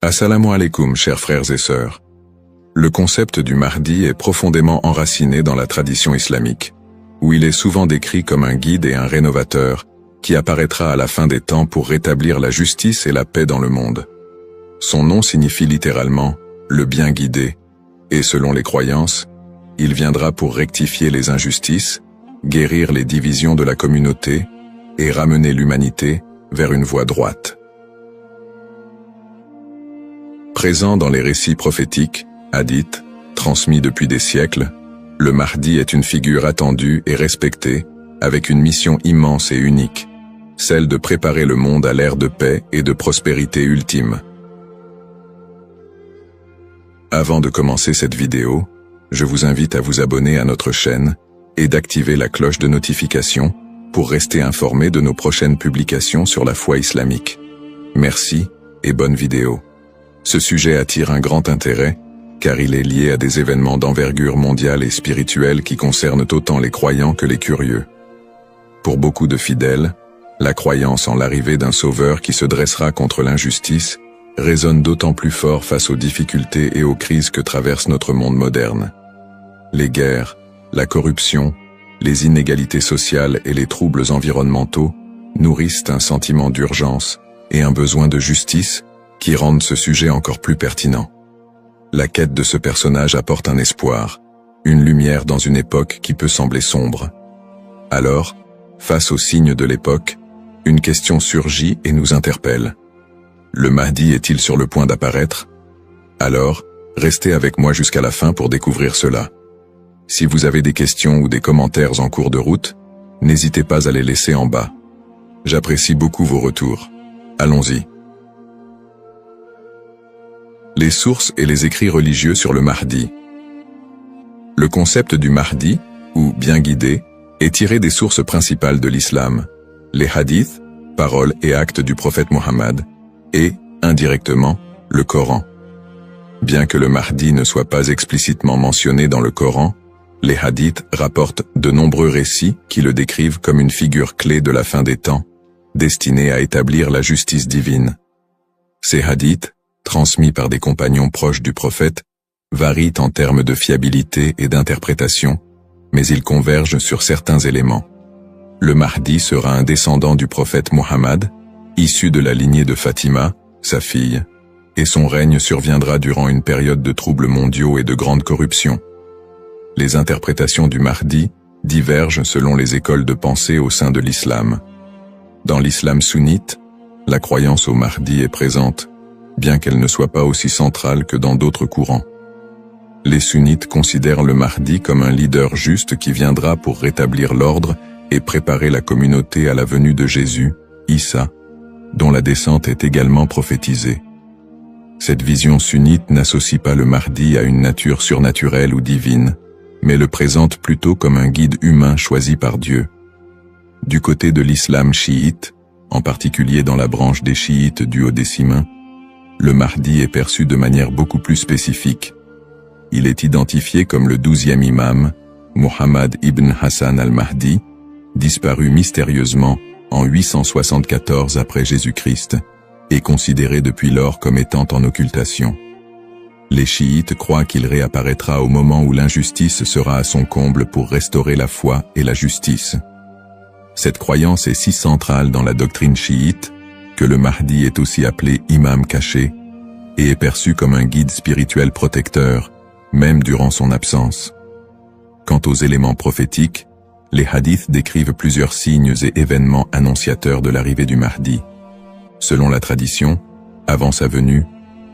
Assalamu alaikum, chers frères et sœurs. Le concept du Mahdi est profondément enraciné dans la tradition islamique, où il est souvent décrit comme un guide et un rénovateur qui apparaîtra à la fin des temps pour rétablir la justice et la paix dans le monde. Son nom signifie littéralement « le bien guidé », et selon les croyances, il viendra pour rectifier les injustices, guérir les divisions de la communauté et ramener l'humanité vers une voie droite. Présent dans les récits prophétiques, hadiths, transmis depuis des siècles, le Mahdi est une figure attendue et respectée, avec une mission immense et unique, celle de préparer le monde à l'ère de paix et de prospérité ultime. Avant de commencer cette vidéo, je vous invite à vous abonner à notre chaîne et d'activer la cloche de notification pour rester informé de nos prochaines publications sur la foi islamique. Merci et bonne vidéo. Ce sujet attire un grand intérêt, car il est lié à des événements d'envergure mondiale et spirituelle qui concernent autant les croyants que les curieux. Pour beaucoup de fidèles, la croyance en l'arrivée d'un sauveur qui se dressera contre l'injustice résonne d'autant plus fort face aux difficultés et aux crises que traverse notre monde moderne. Les guerres, la corruption, les inégalités sociales et les troubles environnementaux nourrissent un sentiment d'urgence et un besoin de justice qui rendent ce sujet encore plus pertinent. La quête de ce personnage apporte un espoir, une lumière dans une époque qui peut sembler sombre. Alors, face aux signes de l'époque, une question surgit et nous interpelle. Le Mahdi est-il sur le point d'apparaître? Alors, restez avec moi jusqu'à la fin pour découvrir cela. Si vous avez des questions ou des commentaires en cours de route, n'hésitez pas à les laisser en bas. J'apprécie beaucoup vos retours. Allons-y. Les sources et les écrits religieux sur le Mahdi. Le concept du Mahdi, ou bien guidé, est tiré des sources principales de l'islam, les hadiths, paroles et actes du prophète Mohammed, et, indirectement, le Coran. Bien que le Mahdi ne soit pas explicitement mentionné dans le Coran, les hadiths rapportent de nombreux récits qui le décrivent comme une figure clé de la fin des temps, destinée à établir la justice divine. Ces hadiths, transmis par des compagnons proches du prophète, varient en termes de fiabilité et d'interprétation, mais ils convergent sur certains éléments. Le Mahdi sera un descendant du prophète Mohammed, issu de la lignée de Fatima, sa fille, et son règne surviendra durant une période de troubles mondiaux et de grande corruption. Les interprétations du Mahdi divergent selon les écoles de pensée au sein de l'islam. Dans l'islam sunnite, la croyance au Mahdi est présente, bien qu'elle ne soit pas aussi centrale que dans d'autres courants. Les sunnites considèrent le Mahdi comme un leader juste qui viendra pour rétablir l'ordre et préparer la communauté à la venue de Jésus, Issa, dont la descente est également prophétisée. Cette vision sunnite n'associe pas le Mahdi à une nature surnaturelle ou divine, mais le présente plutôt comme un guide humain choisi par Dieu. Du côté de l'islam chiite, en particulier dans la branche des chiites duodécimains, le Mahdi est perçu de manière beaucoup plus spécifique. Il est identifié comme le 12e imam, Muhammad ibn Hassan al-Mahdi, disparu mystérieusement en 874 après Jésus-Christ, et considéré depuis lors comme étant en occultation. Les chiites croient qu'il réapparaîtra au moment où l'injustice sera à son comble pour restaurer la foi et la justice. Cette croyance est si centrale dans la doctrine chiite que le Mahdi est aussi appelé imam caché et est perçu comme un guide spirituel protecteur, même durant son absence. Quant aux éléments prophétiques, les hadiths décrivent plusieurs signes et événements annonciateurs de l'arrivée du Mahdi. Selon la tradition, avant sa venue,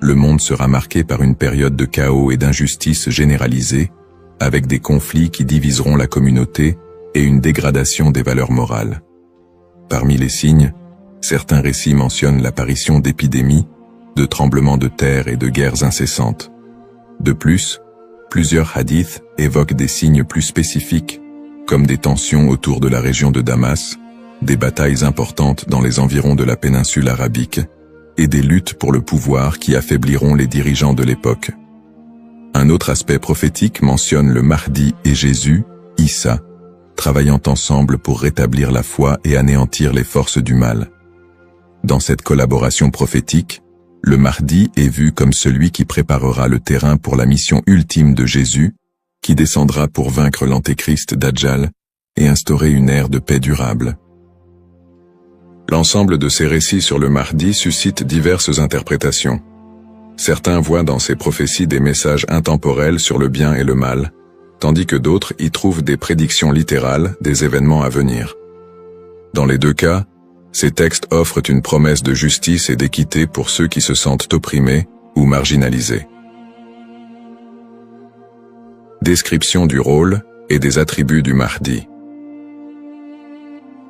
le monde sera marqué par une période de chaos et d'injustice généralisée, avec des conflits qui diviseront la communauté et une dégradation des valeurs morales. Parmi les signes, certains récits mentionnent l'apparition d'épidémies, de tremblements de terre et de guerres incessantes. De plus, plusieurs hadiths évoquent des signes plus spécifiques, comme des tensions autour de la région de Damas, des batailles importantes dans les environs de la péninsule arabique, et des luttes pour le pouvoir qui affaibliront les dirigeants de l'époque. Un autre aspect prophétique mentionne le Mahdi et Jésus, Issa, travaillant ensemble pour rétablir la foi et anéantir les forces du mal. Dans cette collaboration prophétique, le Mahdi est vu comme celui qui préparera le terrain pour la mission ultime de Jésus, qui descendra pour vaincre l'antéchrist Dajjal et instaurer une ère de paix durable. L'ensemble de ces récits sur le Mahdi suscite diverses interprétations. Certains voient dans ces prophéties des messages intemporels sur le bien et le mal, tandis que d'autres y trouvent des prédictions littérales des événements à venir. Dans les deux cas, ces textes offrent une promesse de justice et d'équité pour ceux qui se sentent opprimés ou marginalisés. Description du rôle et des attributs du Mahdi.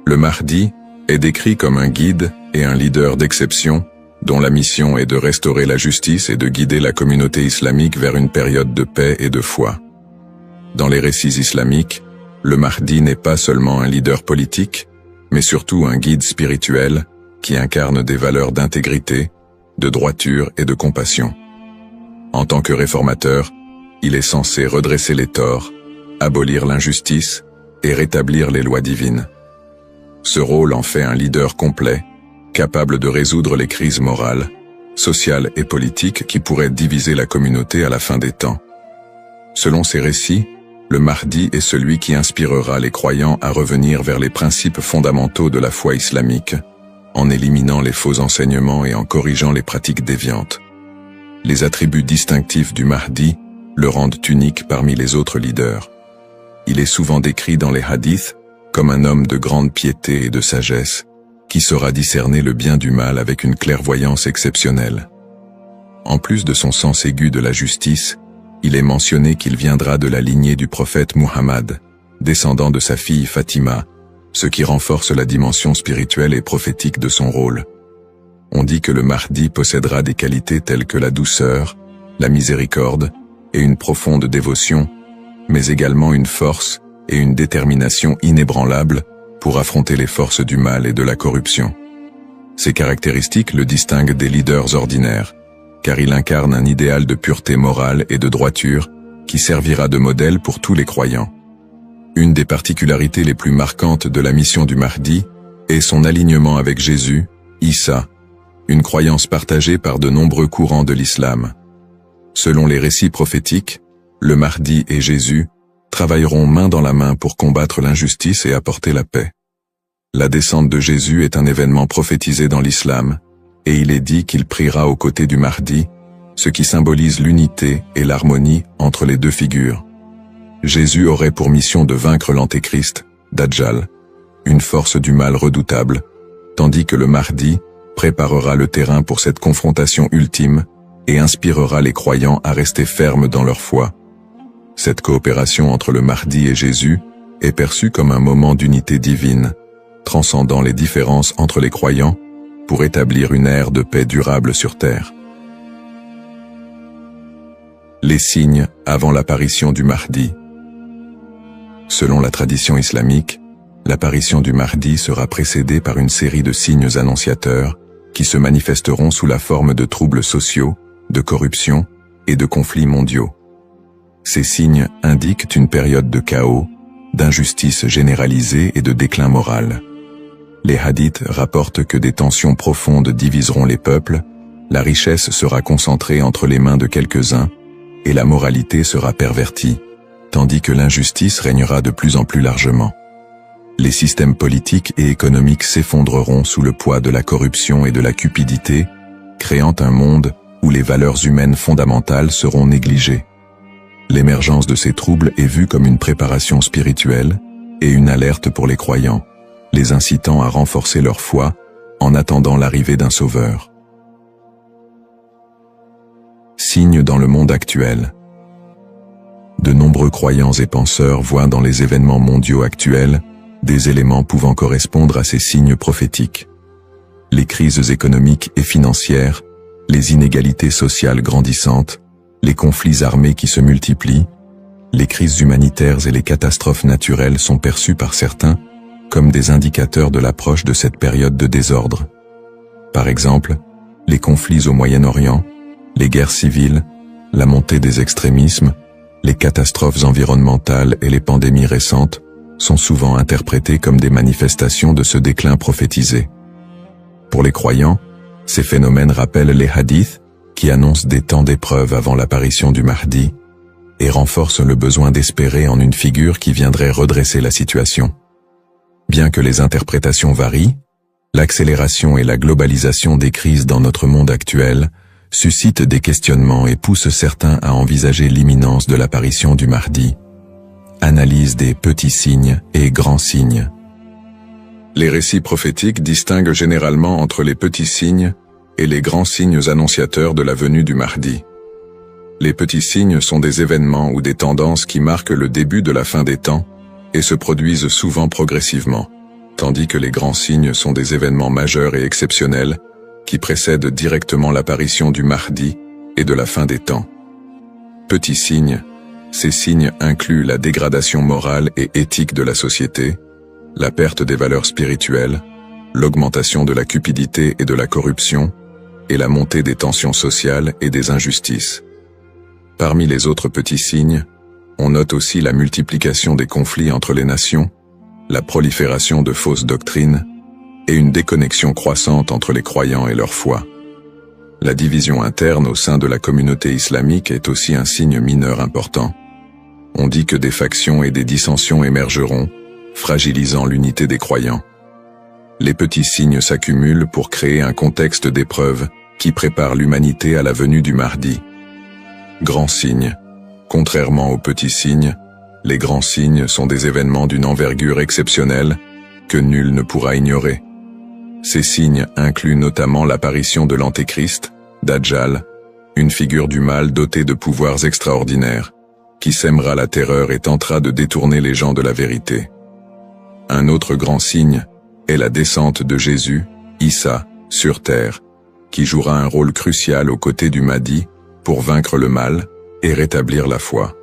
Le Mahdi est décrit comme un guide et un leader d'exception, dont la mission est de restaurer la justice et de guider la communauté islamique vers une période de paix et de foi. Dans les récits islamiques, le Mahdi n'est pas seulement un leader politique, mais surtout un guide spirituel qui incarne des valeurs d'intégrité, de droiture et de compassion. En tant que réformateur, il est censé redresser les torts, abolir l'injustice et rétablir les lois divines. Ce rôle en fait un leader complet, capable de résoudre les crises morales, sociales et politiques qui pourraient diviser la communauté à la fin des temps. Selon ces récits, le Mahdi est celui qui inspirera les croyants à revenir vers les principes fondamentaux de la foi islamique, en éliminant les faux enseignements et en corrigeant les pratiques déviantes. Les attributs distinctifs du Mahdi le rendent unique parmi les autres leaders. Il est souvent décrit dans les hadiths comme un homme de grande piété et de sagesse, qui saura discerner le bien du mal avec une clairvoyance exceptionnelle. En plus de son sens aigu de la justice, il est mentionné qu'il viendra de la lignée du prophète Muhammad, descendant de sa fille Fatima, ce qui renforce la dimension spirituelle et prophétique de son rôle. On dit que le Mahdi possédera des qualités telles que la douceur, la miséricorde et une profonde dévotion, mais également une force et une détermination inébranlables pour affronter les forces du mal et de la corruption. Ces caractéristiques le distinguent des leaders ordinaires, car il incarne un idéal de pureté morale et de droiture qui servira de modèle pour tous les croyants. Une des particularités les plus marquantes de la mission du Mahdi est son alignement avec Jésus, Issa, une croyance partagée par de nombreux courants de l'islam. Selon les récits prophétiques, le Mahdi et Jésus travailleront main dans la main pour combattre l'injustice et apporter la paix. La descente de Jésus est un événement prophétisé dans l'islam, et il est dit qu'il priera aux côtés du Mahdi, ce qui symbolise l'unité et l'harmonie entre les deux figures. Jésus aurait pour mission de vaincre l'antéchrist, Dajjal, une force du mal redoutable, tandis que le Mahdi préparera le terrain pour cette confrontation ultime et inspirera les croyants à rester fermes dans leur foi. Cette coopération entre le Mahdi et Jésus est perçue comme un moment d'unité divine, transcendant les différences entre les croyants pour établir une ère de paix durable sur terre. Les signes avant l'apparition du Mahdi. Selon la tradition islamique, l'apparition du Mahdi sera précédée par une série de signes annonciateurs qui se manifesteront sous la forme de troubles sociaux, de corruption et de conflits mondiaux. Ces signes indiquent une période de chaos, d'injustice généralisée et de déclin moral. Les hadiths rapportent que des tensions profondes diviseront les peuples, la richesse sera concentrée entre les mains de quelques-uns, et la moralité sera pervertie, tandis que l'injustice régnera de plus en plus largement. Les systèmes politiques et économiques s'effondreront sous le poids de la corruption et de la cupidité, créant un monde où les valeurs humaines fondamentales seront négligées. L'émergence de ces troubles est vue comme une préparation spirituelle et une alerte pour les croyants, les incitant à renforcer leur foi en attendant l'arrivée d'un sauveur. Signes dans le monde actuel. De nombreux croyants et penseurs voient dans les événements mondiaux actuels des éléments pouvant correspondre à ces signes prophétiques. Les crises économiques et financières, les inégalités sociales grandissantes, les conflits armés qui se multiplient, les crises humanitaires et les catastrophes naturelles sont perçus par certains comme des indicateurs de l'approche de cette période de désordre. Par exemple, les conflits au Moyen-Orient, les guerres civiles, la montée des extrémismes, les catastrophes environnementales et les pandémies récentes sont souvent interprétés comme des manifestations de ce déclin prophétisé. Pour les croyants, Ces phénomènes rappellent les hadiths, qui annoncent des temps d'épreuve avant l'apparition du Mahdi, et renforcent le besoin d'espérer en une figure qui viendrait redresser la situation. Bien que les interprétations varient, l'accélération et la globalisation des crises dans notre monde actuel suscitent des questionnements et poussent certains à envisager l'imminence de l'apparition du Mahdi. Analyse des petits signes et grands signes. Les récits prophétiques distinguent généralement entre les petits signes et les grands signes annonciateurs de la venue du Mahdi. Les petits signes sont des événements ou des tendances qui marquent le début de la fin des temps et se produisent souvent progressivement, tandis que les grands signes sont des événements majeurs et exceptionnels qui précèdent directement l'apparition du Mahdi et de la fin des temps. Petits signes, ces signes incluent la dégradation morale et éthique de la société, la perte des valeurs spirituelles, l'augmentation de la cupidité et de la corruption, et la montée des tensions sociales et des injustices. Parmi les autres petits signes, on note aussi la multiplication des conflits entre les nations, la prolifération de fausses doctrines, et une déconnexion croissante entre les croyants et leur foi. La division interne au sein de la communauté islamique est aussi un signe mineur important. On dit que des factions et des dissensions émergeront, fragilisant l'unité des croyants. Les petits signes s'accumulent pour créer un contexte d'épreuve qui prépare l'humanité à la venue du Mahdi. Grands signes. Contrairement aux petits signes, les grands signes sont des événements d'une envergure exceptionnelle que nul ne pourra ignorer. Ces signes incluent notamment l'apparition de l'Antéchrist, Dajjal, une figure du mal dotée de pouvoirs extraordinaires, qui sèmera la terreur et tentera de détourner les gens de la vérité. Un autre grand signe est la descente de Jésus, Issa, sur terre, qui jouera un rôle crucial aux côtés du Mahdi pour vaincre le mal et rétablir la foi.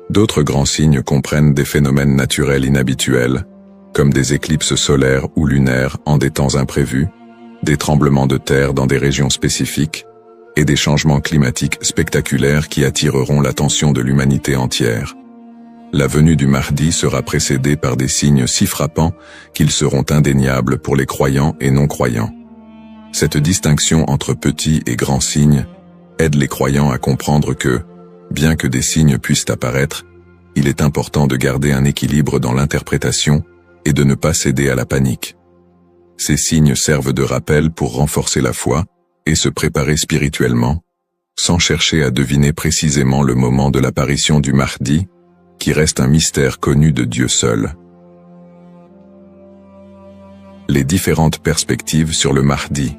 D'autres grands signes comprennent des phénomènes naturels inhabituels, comme des éclipses solaires ou lunaires en des temps imprévus, des tremblements de terre dans des régions spécifiques, et des changements climatiques spectaculaires qui attireront l'attention de l'humanité entière. La venue du Mahdi sera précédée par des signes si frappants qu'ils seront indéniables pour les croyants et non-croyants. Cette distinction entre petits et grands signes aide les croyants à comprendre que, bien que des signes puissent apparaître, il est important de garder un équilibre dans l'interprétation et de ne pas céder à la panique. Ces signes servent de rappel pour renforcer la foi et se préparer spirituellement, sans chercher à deviner précisément le moment de l'apparition du Mahdi, qui reste un mystère connu de Dieu seul. Les différentes perspectives sur le Mahdi.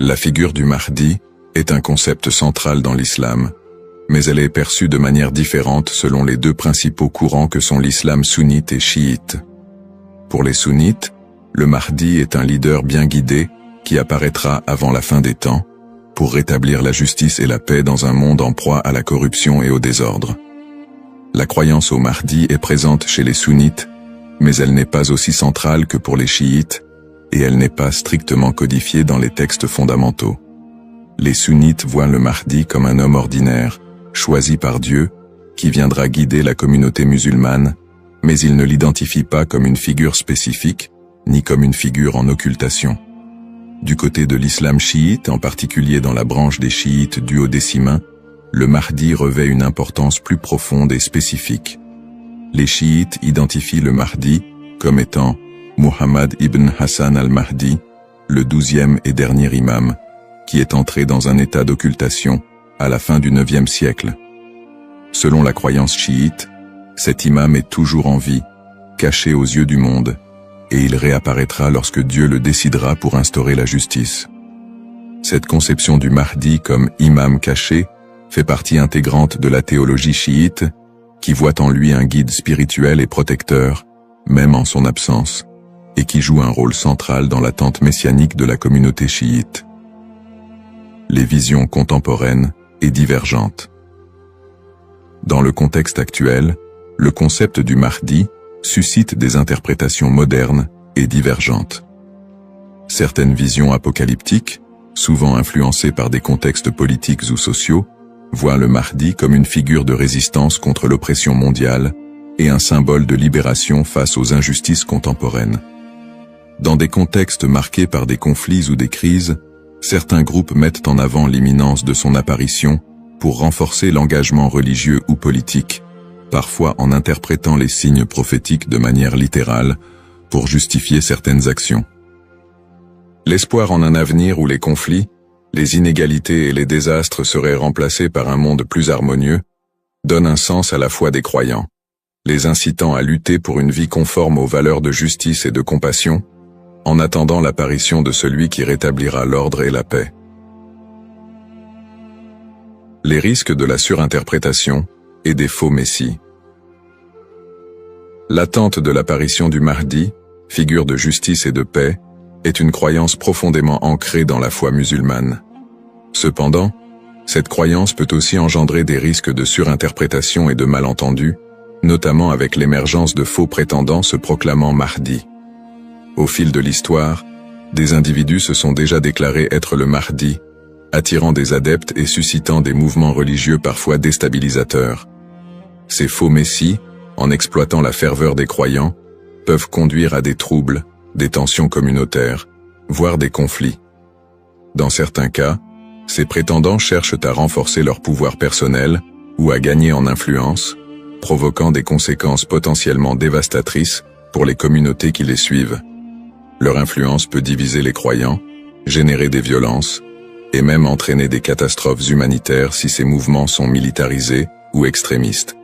La figure du Mahdi est un concept central dans l'islam, mais elle est perçue de manière différente selon les deux principaux courants que sont l'islam sunnite et chiite. Pour les sunnites, le Mahdi est un leader bien guidé qui apparaîtra avant la fin des temps, pour rétablir la justice et la paix dans un monde en proie à la corruption et au désordre. La croyance au Mahdi est présente chez les sunnites, mais elle n'est pas aussi centrale que pour les chiites, et elle n'est pas strictement codifiée dans les textes fondamentaux. Les sunnites voient le Mahdi comme un homme ordinaire, choisi par Dieu, qui viendra guider la communauté musulmane, mais ils ne l'identifient pas comme une figure spécifique, ni comme une figure en occultation. Du côté de l'islam chiite, en particulier dans la branche des chiites duodécimains, le Mahdi revêt une importance plus profonde et spécifique. Les chiites identifient le Mahdi comme étant Muhammad ibn Hassan al-Mahdi, le 12e et dernier imam, qui est entré dans un état d'occultation à la fin du 9e siècle. Selon la croyance chiite, cet imam est toujours en vie, caché aux yeux du monde, et il réapparaîtra lorsque Dieu le décidera pour instaurer la justice. Cette conception du Mahdi comme imam caché fait partie intégrante de la théologie chiite, qui voit en lui un guide spirituel et protecteur, même en son absence, et qui joue un rôle central dans l'attente messianique de la communauté chiite. Les visions contemporaines et divergentes. Dans le contexte actuel, le concept du Mahdi suscite des interprétations modernes et divergentes. Certaines visions apocalyptiques, souvent influencées par des contextes politiques ou sociaux, voient le Mahdi comme une figure de résistance contre l'oppression mondiale et un symbole de libération face aux injustices contemporaines. Dans des contextes marqués par des conflits ou des crises, certains groupes mettent en avant l'imminence de son apparition pour renforcer l'engagement religieux ou politique, parfois en interprétant les signes prophétiques de manière littérale pour justifier certaines actions. L'espoir en un avenir où les conflits, les inégalités et les désastres seraient remplacés par un monde plus harmonieux, donne un sens à la foi des croyants, les incitant à lutter pour une vie conforme aux valeurs de justice et de compassion, en attendant l'apparition de celui qui rétablira l'ordre et la paix. Les risques de la surinterprétation et des faux messies. L'attente de l'apparition du Mahdi, figure de justice et de paix, est une croyance profondément ancrée dans la foi musulmane. Cependant, cette croyance peut aussi engendrer des risques de surinterprétation et de malentendus, notamment avec l'émergence de faux prétendants se proclamant Mahdi. Au fil de l'histoire, des individus se sont déjà déclarés être le Mahdi, attirant des adeptes et suscitant des mouvements religieux parfois déstabilisateurs. Ces faux messies, en exploitant la ferveur des croyants, peuvent conduire à des troubles, des tensions communautaires, voire des conflits. Dans certains cas, ces prétendants cherchent à renforcer leur pouvoir personnel ou à gagner en influence, provoquant des conséquences potentiellement dévastatrices pour les communautés qui les suivent. Leur influence peut diviser les croyants, générer des violences, et même entraîner des catastrophes humanitaires si ces mouvements sont militarisés ou extrémistes.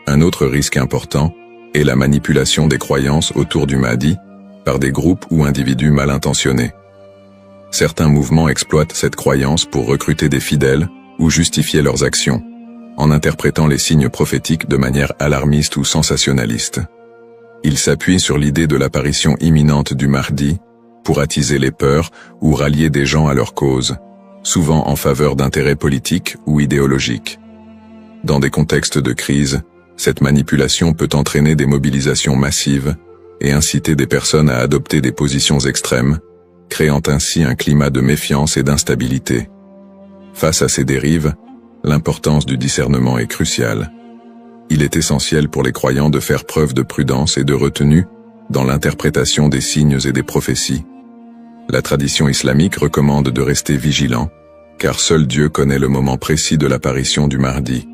Un autre risque important est la manipulation des croyances autour du Mahdi par des groupes ou individus mal intentionnés. Certains mouvements exploitent cette croyance pour recruter des fidèles ou justifier leurs actions, en interprétant les signes prophétiques de manière alarmiste ou sensationnaliste. Ils s'appuient sur l'idée de l'apparition imminente du Mahdi pour attiser les peurs ou rallier des gens à leur cause, souvent en faveur d'intérêts politiques ou idéologiques. Dans des contextes de crise, cette manipulation peut entraîner des mobilisations massives et inciter des personnes à adopter des positions extrêmes, créant ainsi un climat de méfiance et d'instabilité. Face à ces dérives, l'importance du discernement est cruciale. Il est essentiel pour les croyants de faire preuve de prudence et de retenue dans l'interprétation des signes et des prophéties. La tradition islamique recommande de rester vigilant, car seul Dieu connaît le moment précis de l'apparition du Mahdi.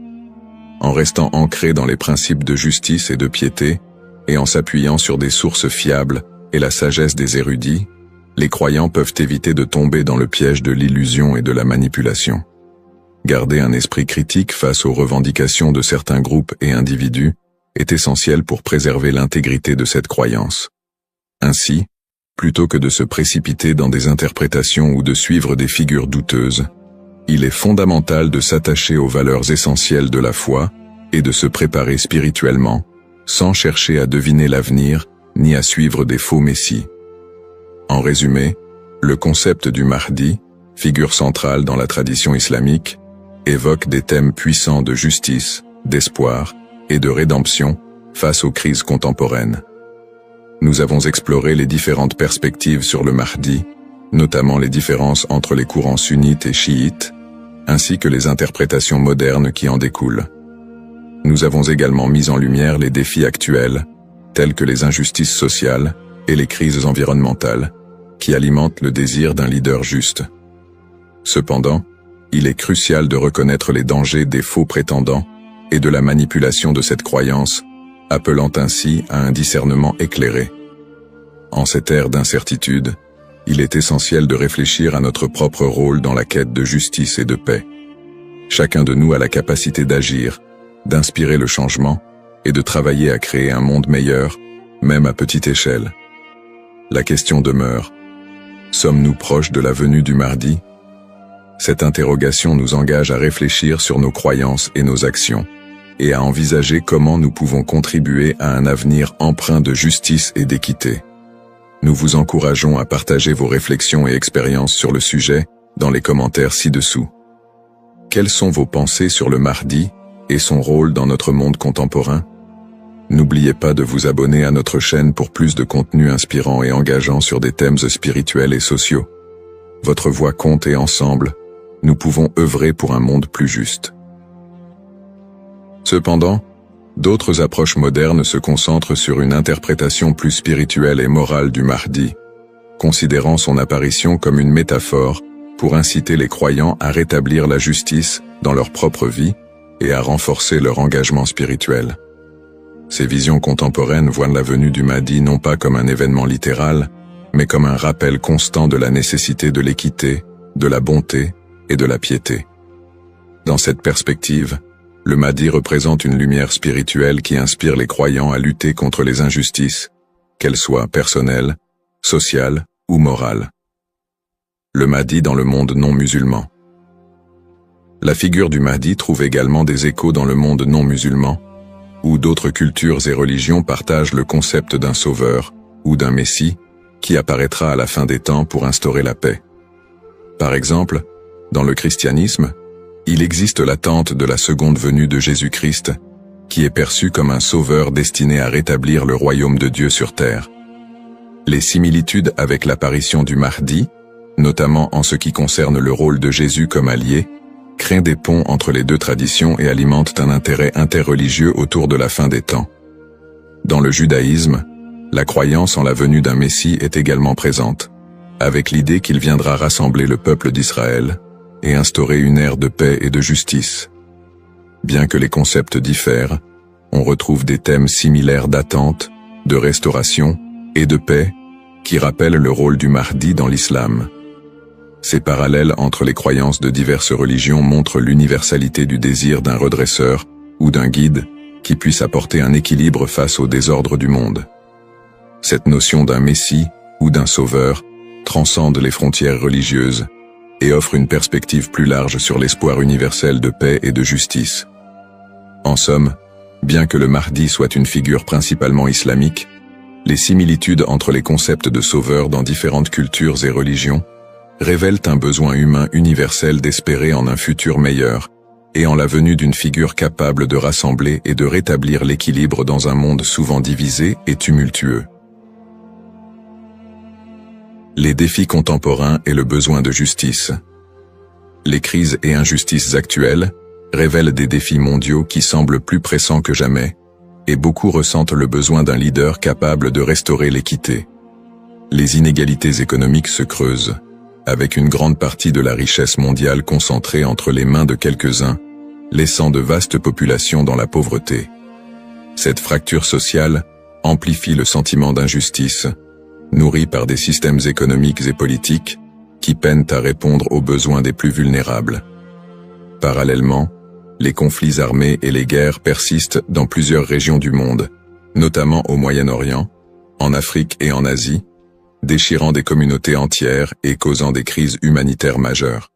En restant ancré dans les principes de justice et de piété, et en s'appuyant sur des sources fiables et la sagesse des érudits, les croyants peuvent éviter de tomber dans le piège de l'illusion et de la manipulation. Garder un esprit critique face aux revendications de certains groupes et individus est essentiel pour préserver l'intégrité de cette croyance. Ainsi, plutôt que de se précipiter dans des interprétations ou de suivre des figures douteuses, il est fondamental de s'attacher aux valeurs essentielles de la foi et de se préparer spirituellement, sans chercher à deviner l'avenir ni à suivre des faux messies. En résumé, le concept du Mahdi, figure centrale dans la tradition islamique, évoque des thèmes puissants de justice, d'espoir et de rédemption face aux crises contemporaines. Nous avons exploré les différentes perspectives sur le Mahdi, notamment les différences entre les courants sunnites et chiites, ainsi que les interprétations modernes qui en découlent. Nous avons également mis en lumière les défis actuels, tels que les injustices sociales et les crises environnementales, qui alimentent le désir d'un leader juste. Cependant, il est crucial de reconnaître les dangers des faux prétendants et de la manipulation de cette croyance, appelant ainsi à un discernement éclairé. En cette ère d'incertitude, il est essentiel de réfléchir à notre propre rôle dans la quête de justice et de paix. Chacun de nous a la capacité d'agir, d'inspirer le changement et de travailler à créer un monde meilleur, même à petite échelle. La question demeure: sommes-nous proches de la venue du Mahdi? Cette interrogation nous engage à réfléchir sur nos croyances et nos actions, et à envisager comment nous pouvons contribuer à un avenir empreint de justice et d'équité. Nous vous encourageons à partager vos réflexions et expériences sur le sujet dans les commentaires ci-dessous. Quelles sont vos pensées sur le Mahdi et son rôle dans notre monde contemporain? N'oubliez pas de vous abonner à notre chaîne pour plus de contenu inspirant et engageant sur des thèmes spirituels et sociaux. Votre voix compte et ensemble, nous pouvons œuvrer pour un monde plus juste. Cependant, D'autres approches modernes se concentrent sur une interprétation plus spirituelle et morale du Mahdi, considérant son apparition comme une métaphore pour inciter les croyants à rétablir la justice dans leur propre vie et à renforcer leur engagement spirituel. Ces visions contemporaines voient la venue du Mahdi non pas comme un événement littéral, mais comme un rappel constant de la nécessité de l'équité, de la bonté et de la piété. Dans cette perspective, le Mahdi représente une lumière spirituelle qui inspire les croyants à lutter contre les injustices, qu'elles soient personnelles, sociales ou morales. Le Mahdi dans le monde non musulman. La figure du Mahdi trouve également des échos dans le monde non musulman, où d'autres cultures et religions partagent le concept d'un sauveur ou d'un messie qui apparaîtra à la fin des temps pour instaurer la paix. Par exemple, dans le christianisme, il existe l'attente de la seconde venue de Jésus-Christ, qui est perçu comme un sauveur destiné à rétablir le royaume de Dieu sur terre. Les similitudes avec l'apparition du Mahdi, notamment en ce qui concerne le rôle de Jésus comme allié, créent des ponts entre les deux traditions et alimentent un intérêt interreligieux autour de la fin des temps. Dans le judaïsme, la croyance en la venue d'un Messie est également présente, avec l'idée qu'il viendra rassembler le peuple d'Israël et instaurer une ère de paix et de justice. Bien que les concepts diffèrent, on retrouve des thèmes similaires d'attente, de restauration et de paix qui rappellent le rôle du Mahdi dans l'islam. Ces parallèles entre les croyances de diverses religions montrent l'universalité du désir d'un redresseur ou d'un guide qui puisse apporter un équilibre face au désordre du monde. Cette notion d'un messie ou d'un sauveur transcende les frontières religieuses et offre une perspective plus large sur l'espoir universel de paix et de justice. En somme, bien que le Mahdi soit une figure principalement islamique, les similitudes entre les concepts de sauveur dans différentes cultures et religions révèlent un besoin humain universel d'espérer en un futur meilleur et en la venue d'une figure capable de rassembler et de rétablir l'équilibre dans un monde souvent divisé et tumultueux. Les défis contemporains et le besoin de justice. Les crises et injustices actuelles révèlent des défis mondiaux qui semblent plus pressants que jamais, et beaucoup ressentent le besoin d'un leader capable de restaurer l'équité. Les inégalités économiques se creusent, avec une grande partie de la richesse mondiale concentrée entre les mains de quelques-uns, laissant de vastes populations dans la pauvreté. Cette fracture sociale amplifie le sentiment d'injustice, nourri par des systèmes économiques et politiques qui peinent à répondre aux besoins des plus vulnérables. Parallèlement, les conflits armés et les guerres persistent dans plusieurs régions du monde, notamment au Moyen-Orient, en Afrique et en Asie, déchirant des communautés entières et causant des crises humanitaires majeures.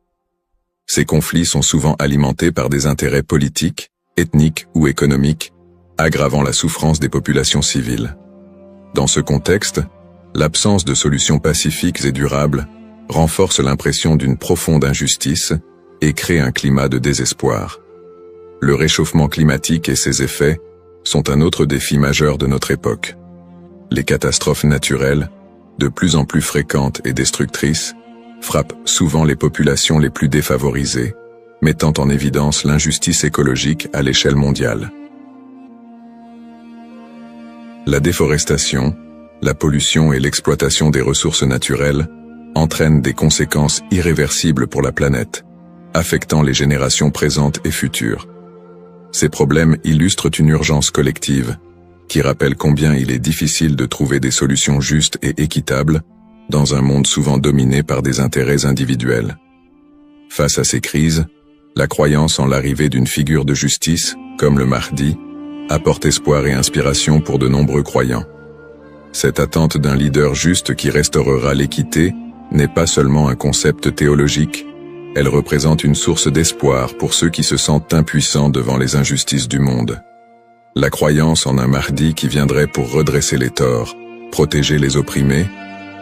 Ces conflits sont souvent alimentés par des intérêts politiques, ethniques ou économiques, aggravant la souffrance des populations civiles. Dans ce contexte, l'absence de solutions pacifiques et durables renforce l'impression d'une profonde injustice et crée un climat de désespoir. Le réchauffement climatique et ses effets sont un autre défi majeur de notre époque. Les catastrophes naturelles, de plus en plus fréquentes et destructrices, frappent souvent les populations les plus défavorisées, mettant en évidence l'injustice écologique à l'échelle mondiale. La déforestation, la pollution et l'exploitation des ressources naturelles entraînent des conséquences irréversibles pour la planète, affectant les générations présentes et futures. Ces problèmes illustrent une urgence collective, qui rappelle combien il est difficile de trouver des solutions justes et équitables dans un monde souvent dominé par des intérêts individuels. Face à ces crises, la croyance en l'arrivée d'une figure de justice, comme le Mahdi, apporte espoir et inspiration pour de nombreux croyants. Cette attente d'un leader juste qui restaurera l'équité n'est pas seulement un concept théologique, elle représente une source d'espoir pour ceux qui se sentent impuissants devant les injustices du monde. La croyance en un Mahdi qui viendrait pour redresser les torts, protéger les opprimés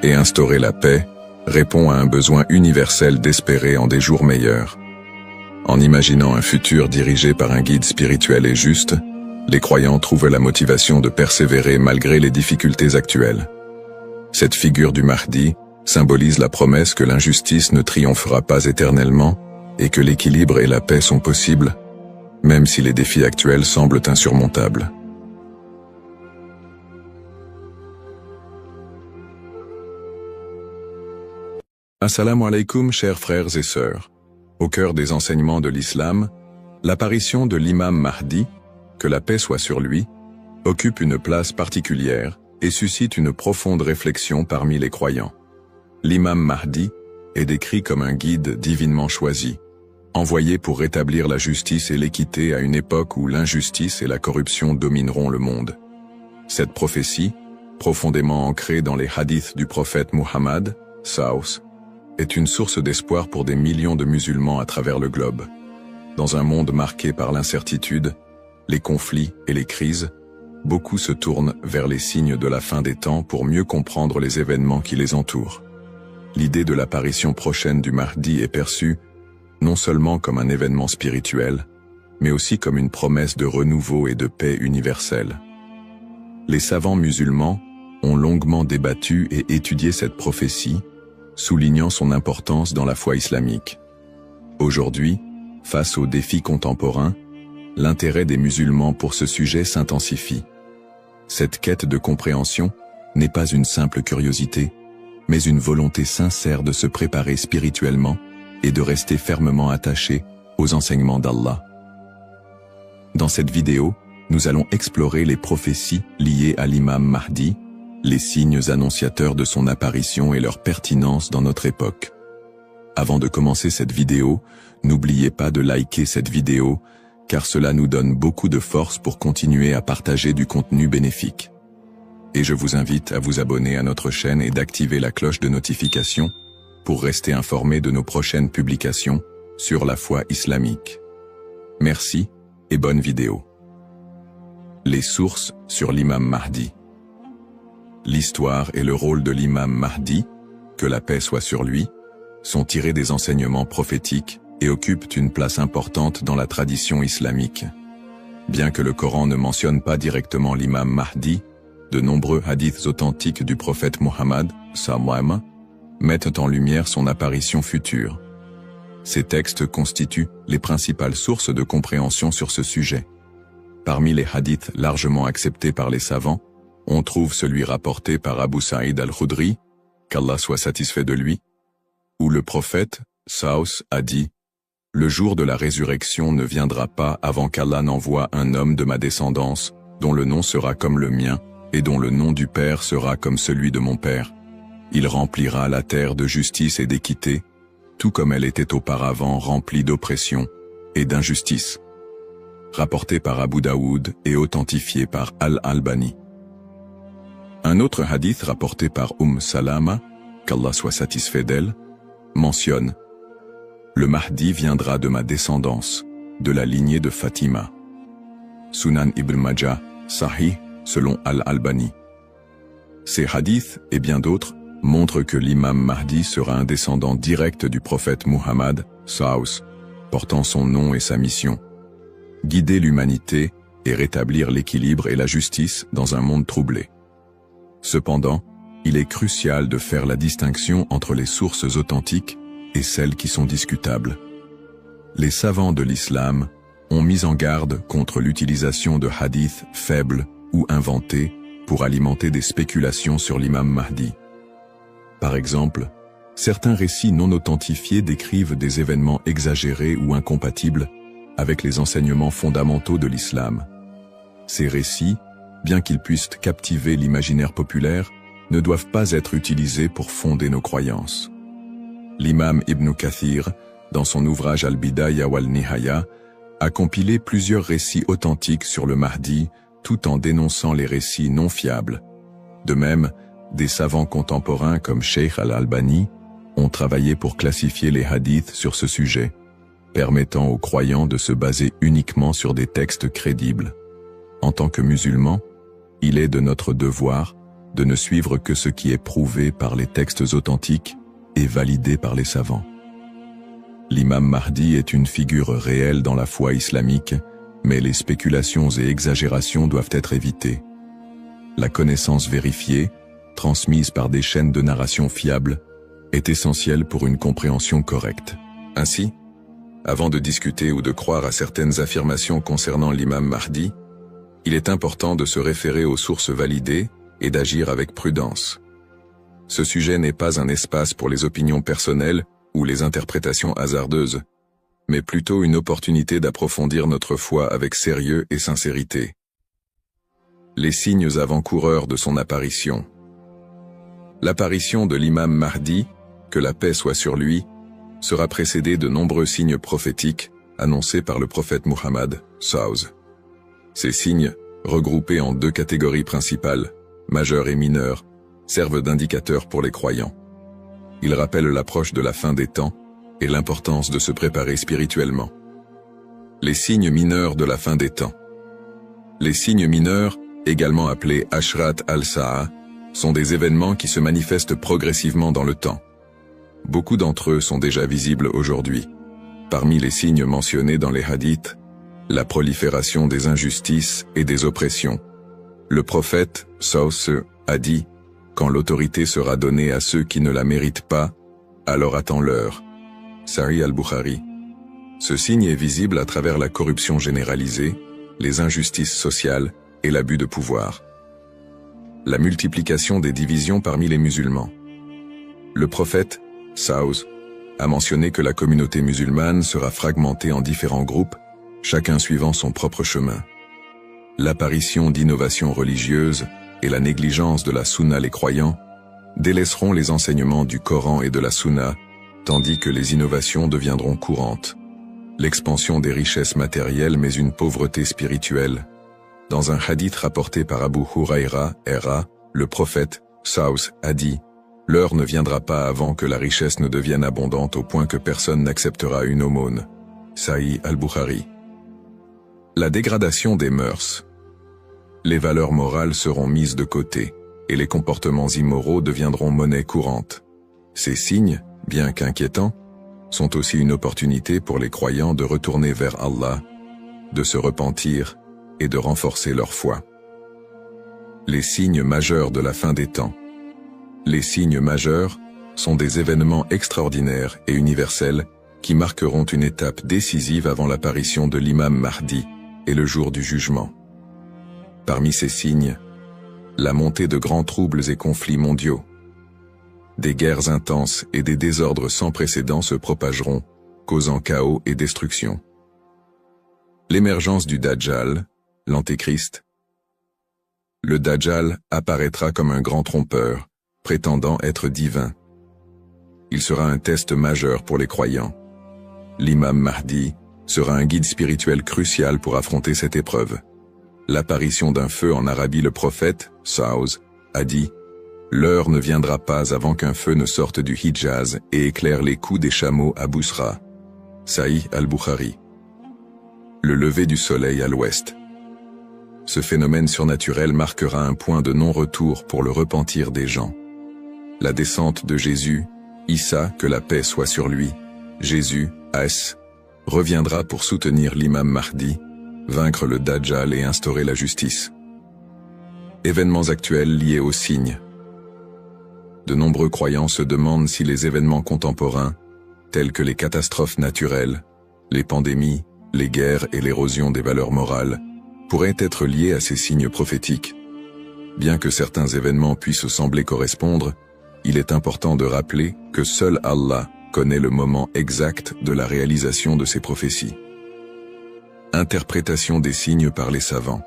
et instaurer la paix répond à un besoin universel d'espérer en des jours meilleurs. En imaginant un futur dirigé par un guide spirituel et juste, les croyants trouvent la motivation de persévérer malgré les difficultés actuelles. Cette figure du Mahdi symbolise la promesse que l'injustice ne triomphera pas éternellement et que l'équilibre et la paix sont possibles, même si les défis actuels semblent insurmontables. Assalamu alaikum, chers frères et sœurs. Au cœur des enseignements de l'islam, l'apparition de l'imam Mahdi, que la paix soit sur lui, occupe une place particulière et suscite une profonde réflexion parmi les croyants. L'imam Mahdi est décrit comme un guide divinement choisi, envoyé pour rétablir la justice et l'équité à une époque où l'injustice et la corruption domineront le monde. Cette prophétie, profondément ancrée dans les hadiths du prophète Muhammad, Saus, est une source d'espoir pour des millions de musulmans à travers le globe. Dans un monde marqué par l'incertitude, les conflits et les crises, beaucoup se tournent vers les signes de la fin des temps pour mieux comprendre les événements qui les entourent. L'idée de l'apparition prochaine du Mahdi est perçue non seulement comme un événement spirituel, mais aussi comme une promesse de renouveau et de paix universelle. Les savants musulmans ont longuement débattu et étudié cette prophétie, soulignant son importance dans la foi islamique. Aujourd'hui, face aux défis contemporains, l'intérêt des musulmans pour ce sujet s'intensifie. Cette quête de compréhension n'est pas une simple curiosité, mais une volonté sincère de se préparer spirituellement et de rester fermement attaché aux enseignements d'Allah. Dans cette vidéo, nous allons explorer les prophéties liées à l'imam Mahdi, les signes annonciateurs de son apparition et leur pertinence dans notre époque. Avant de commencer cette vidéo, n'oubliez pas de liker cette vidéo, car cela nous donne beaucoup de force pour continuer à partager du contenu bénéfique. Et je vous invite à vous abonner à notre chaîne et d'activer la cloche de notification pour rester informé de nos prochaines publications sur la foi islamique. Merci et bonne vidéo. Les sources sur l'imam Mahdi. L'histoire et le rôle de l'imam Mahdi, que la paix soit sur lui, sont tirés des enseignements prophétiques et occupent une place importante dans la tradition islamique. Bien que le Coran ne mentionne pas directement l'imam Mahdi, de nombreux hadiths authentiques du prophète Muhammad, sallam, mettent en lumière son apparition future. Ces textes constituent les principales sources de compréhension sur ce sujet. Parmi les hadiths largement acceptés par les savants, on trouve celui rapporté par Abu Saïd al-Khudri, qu'Allah soit satisfait de lui, où le prophète, Saus, a dit « Le jour de la résurrection ne viendra pas avant qu'Allah n'envoie un homme de ma descendance, dont le nom sera comme le mien, et dont le nom du Père sera comme celui de mon Père. Il remplira la terre de justice et d'équité, tout comme elle était auparavant remplie d'oppression et d'injustice. » Rapporté par Abu Daoud et authentifié par Al-Albani. Un autre hadith rapporté par Salama, qu'Allah soit satisfait d'elle, mentionne « Le Mahdi viendra de ma descendance, de la lignée de Fatima. » Sunan Ibn Majah, Sahih, selon Al-Albani. Ces hadiths, et bien d'autres, montrent que l'imam Mahdi sera un descendant direct du prophète Muhammad, Saus, portant son nom et sa mission. Guider l'humanité et rétablir l'équilibre et la justice dans un monde troublé. Cependant, il est crucial de faire la distinction entre les sources authentiques et celles qui sont discutables. Les savants de l'islam ont mis en garde contre l'utilisation de hadiths faibles ou inventés pour alimenter des spéculations sur l'imam Mahdi. Par exemple, certains récits non authentifiés décrivent des événements exagérés ou incompatibles avec les enseignements fondamentaux de l'islam. Ces récits, bien qu'ils puissent captiver l'imaginaire populaire, ne doivent pas être utilisés pour fonder nos croyances. L'imam Ibn Kathir, dans son ouvrage Al-Bidaya wal-Nihaya, a compilé plusieurs récits authentiques sur le Mahdi, tout en dénonçant les récits non fiables. De même, des savants contemporains comme Sheikh Al-Albani ont travaillé pour classifier les hadiths sur ce sujet, permettant aux croyants de se baser uniquement sur des textes crédibles. En tant que musulmans, il est de notre devoir de ne suivre que ce qui est prouvé par les textes authentiques et validé par les savants. L'imam Mahdi est une figure réelle dans la foi islamique, mais les spéculations et exagérations doivent être évitées. La connaissance vérifiée, transmise par des chaînes de narration fiables, est essentielle pour une compréhension correcte. Ainsi, Avant de discuter ou de croire à certaines affirmations concernant l'imam Mahdi, il est important de se référer aux sources validées et d'agir avec prudence. Ce sujet n'est pas un espace pour les opinions personnelles ou les interprétations hasardeuses, mais plutôt une opportunité d'approfondir notre foi avec sérieux et sincérité. Les signes avant-coureurs de son apparition. L'apparition de l'imam Mahdi, que la paix soit sur lui, sera précédée de nombreux signes prophétiques annoncés par le prophète Muhammad, SAW. Ces signes, regroupés en deux catégories principales, majeurs et mineurs, servent d'indicateurs pour les croyants. Ils rappellent l'approche de la fin des temps et l'importance de se préparer spirituellement. Les signes mineurs de la fin des temps. Les signes mineurs, également appelés Ashrat al-Sa'a, sont des événements qui se manifestent progressivement dans le temps. Beaucoup d'entre eux sont déjà visibles aujourd'hui. Parmi les signes mentionnés dans les hadiths, la prolifération des injustices et des oppressions. Le prophète, SAW, a dit « Quand l'autorité sera donnée à ceux qui ne la méritent pas, alors attends l'heure » Sahih al-Bukhari. Ce signe est visible à travers la corruption généralisée, les injustices sociales et l'abus de pouvoir. La multiplication des divisions parmi les musulmans. Le prophète, SAW, a mentionné que la communauté musulmane sera fragmentée en différents groupes, chacun suivant son propre chemin. L'apparition d'innovations religieuses et la négligence de la sunna les croyants délaisseront les enseignements du Coran et de la sunna, tandis que les innovations deviendront courantes. L'expansion des richesses matérielles mais une pauvreté spirituelle. Dans un hadith rapporté par Abu Huraira, le prophète, SAW, a dit « L'heure ne viendra pas avant que la richesse ne devienne abondante au point que personne n'acceptera une aumône. » Sahih al-Bukhari. La dégradation des mœurs. Les valeurs morales seront mises de côté, et les comportements immoraux deviendront monnaie courante. Ces signes, bien qu'inquiétants, sont aussi une opportunité pour les croyants de retourner vers Allah, de se repentir et de renforcer leur foi. Les signes majeurs de la fin des temps. Les signes majeurs sont des événements extraordinaires et universels qui marqueront une étape décisive avant l'apparition de l'imam Mahdi et le jour du jugement. Parmi ces signes, la montée de grands troubles et conflits mondiaux. Des guerres intenses et des désordres sans précédent se propageront, causant chaos et destruction. L'émergence du Dajjal, l'Antéchrist. Le Dajjal apparaîtra comme un grand trompeur, prétendant être divin. Il sera un test majeur pour les croyants. L'imam Mahdi sera un guide spirituel crucial pour affronter cette épreuve. L'apparition d'un feu en Arabie. Le prophète, SAW, a dit « L'heure ne viendra pas avant qu'un feu ne sorte du Hijaz et éclaire les coups des chameaux à Bousra. » Sahih al-Bukhari. Le lever du soleil à l'ouest. Ce phénomène surnaturel marquera un point de non-retour pour le repentir des gens. La descente de Jésus, Issa, que la paix soit sur lui, Jésus, As, reviendra pour soutenir l'imam Mahdi, vaincre le Dajjal et instaurer la justice. Événements actuels liés aux signes. De nombreux croyants se demandent si les événements contemporains, tels que les catastrophes naturelles, les pandémies, les guerres et l'érosion des valeurs morales, pourraient être liés à ces signes prophétiques. Bien que certains événements puissent sembler correspondre, il est important de rappeler que seul Allah connaît le moment exact de la réalisation de ces prophéties. Interprétation des signes par les savants.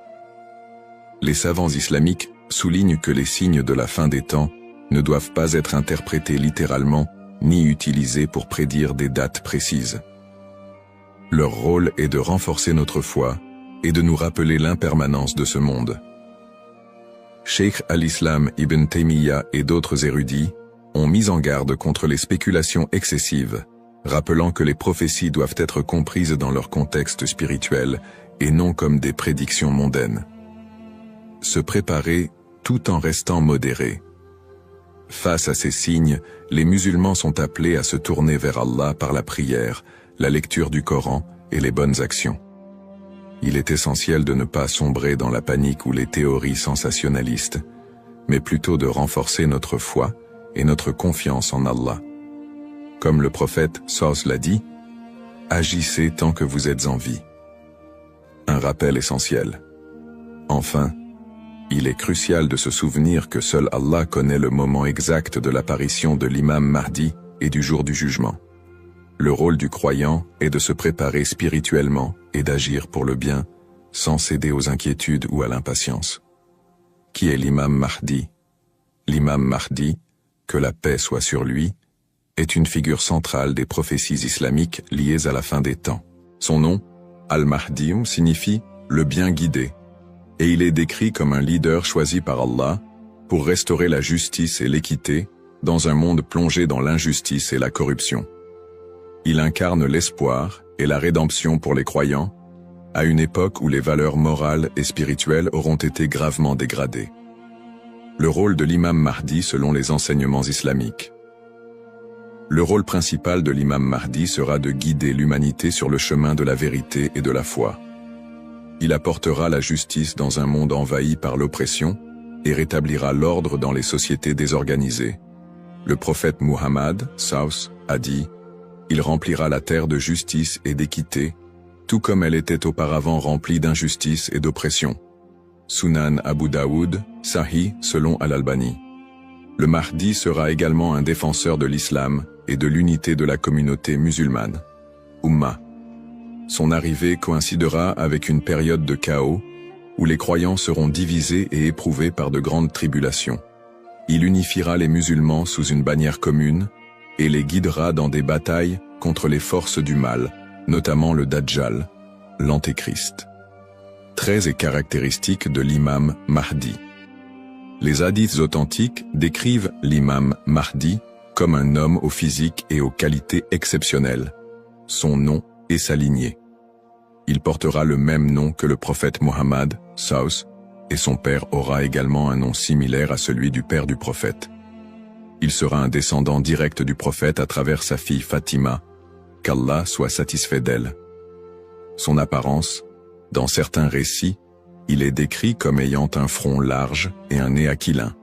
Les savants islamiques soulignent que les signes de la fin des temps ne doivent pas être interprétés littéralement ni utilisés pour prédire des dates précises. Leur rôle est de renforcer notre foi et de nous rappeler l'impermanence de ce monde. Cheikh al-Islam Ibn Taymiyyah et d'autres érudits ont mis en garde contre les spéculations excessives, rappelant que les prophéties doivent être comprises dans leur contexte spirituel et non comme des prédictions mondaines. Se préparer tout en restant modéré. Face à ces signes, les musulmans sont appelés à se tourner vers Allah par la prière, la lecture du Coran et les bonnes actions. Il est essentiel de ne pas sombrer dans la panique ou les théories sensationnalistes, mais plutôt de renforcer notre foi et notre confiance en Allah. Comme le prophète SAW l'a dit, « Agissez tant que vous êtes en vie. Un rappel essentiel. Enfin, il est crucial de se souvenir que seul Allah connaît le moment exact de l'apparition de l'imam Mahdi et du jour du jugement. Le rôle du croyant est de se préparer spirituellement et d'agir pour le bien, sans céder aux inquiétudes ou à l'impatience. Qui est l'imam Mahdi? L'imam Mahdi, que la paix soit sur lui, est une figure centrale des prophéties islamiques liées à la fin des temps. Son nom, Al-Mahdi, signifie « le bien guidé », et il est décrit comme un leader choisi par Allah pour restaurer la justice et l'équité dans un monde plongé dans l'injustice et la corruption. Il incarne l'espoir et la rédemption pour les croyants, à une époque où les valeurs morales et spirituelles auront été gravement dégradées. Le rôle de l'imam Mahdi selon les enseignements islamiques. Le rôle principal de l'imam Mahdi sera de guider l'humanité sur le chemin de la vérité et de la foi. Il apportera la justice dans un monde envahi par l'oppression et rétablira l'ordre dans les sociétés désorganisées. Le prophète Muhammad, Saus, a dit « Il remplira la terre de justice et d'équité, tout comme elle était auparavant remplie d'injustice et d'oppression. » Sunan Abu Daoud, Sahih, selon Al-Albani. Le Mahdi sera également un défenseur de l'islam et de l'unité de la communauté musulmane. Ummah. Son arrivée coïncidera avec une période de chaos, où les croyants seront divisés et éprouvés par de grandes tribulations. Il unifiera les musulmans sous une bannière commune, et les guidera dans des batailles contre les forces du mal, notamment le Dajjal, l'Antéchrist. Traits et caractéristiques de l'imam Mahdi. Les hadiths authentiques décrivent l'imam Mahdi comme un homme au physique et aux qualités exceptionnelles, son nom et sa lignée. Il portera le même nom que le prophète Muhammad, Saus, et son père aura également un nom similaire à celui du père du prophète. Il sera un descendant direct du prophète à travers sa fille Fatima, qu'Allah soit satisfait d'elle. Son apparence, dans certains récits, il est décrit comme ayant un front large et un nez aquilin.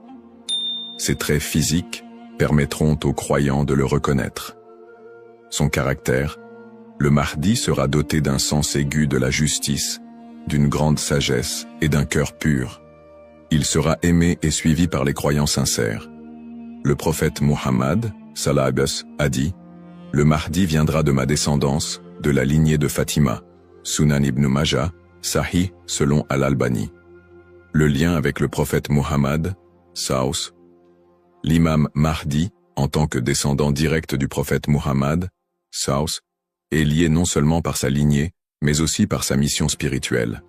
Ses traits physiques permettront aux croyants de le reconnaître. Son caractère, le Mahdi sera doté d'un sens aigu de la justice, d'une grande sagesse et d'un cœur pur. Il sera aimé et suivi par les croyants sincères. Le prophète Muhammad, sallallahu a dit « Le Mahdi viendra de ma descendance, de la lignée de Fatima. » Sunan ibn Majah, Sahih, selon Al-Albani. Le lien avec le prophète Muhammad, Saus. L'imam Mahdi, en tant que descendant direct du prophète Muhammad, Saus, est lié non seulement par sa lignée, mais aussi par sa mission spirituelle.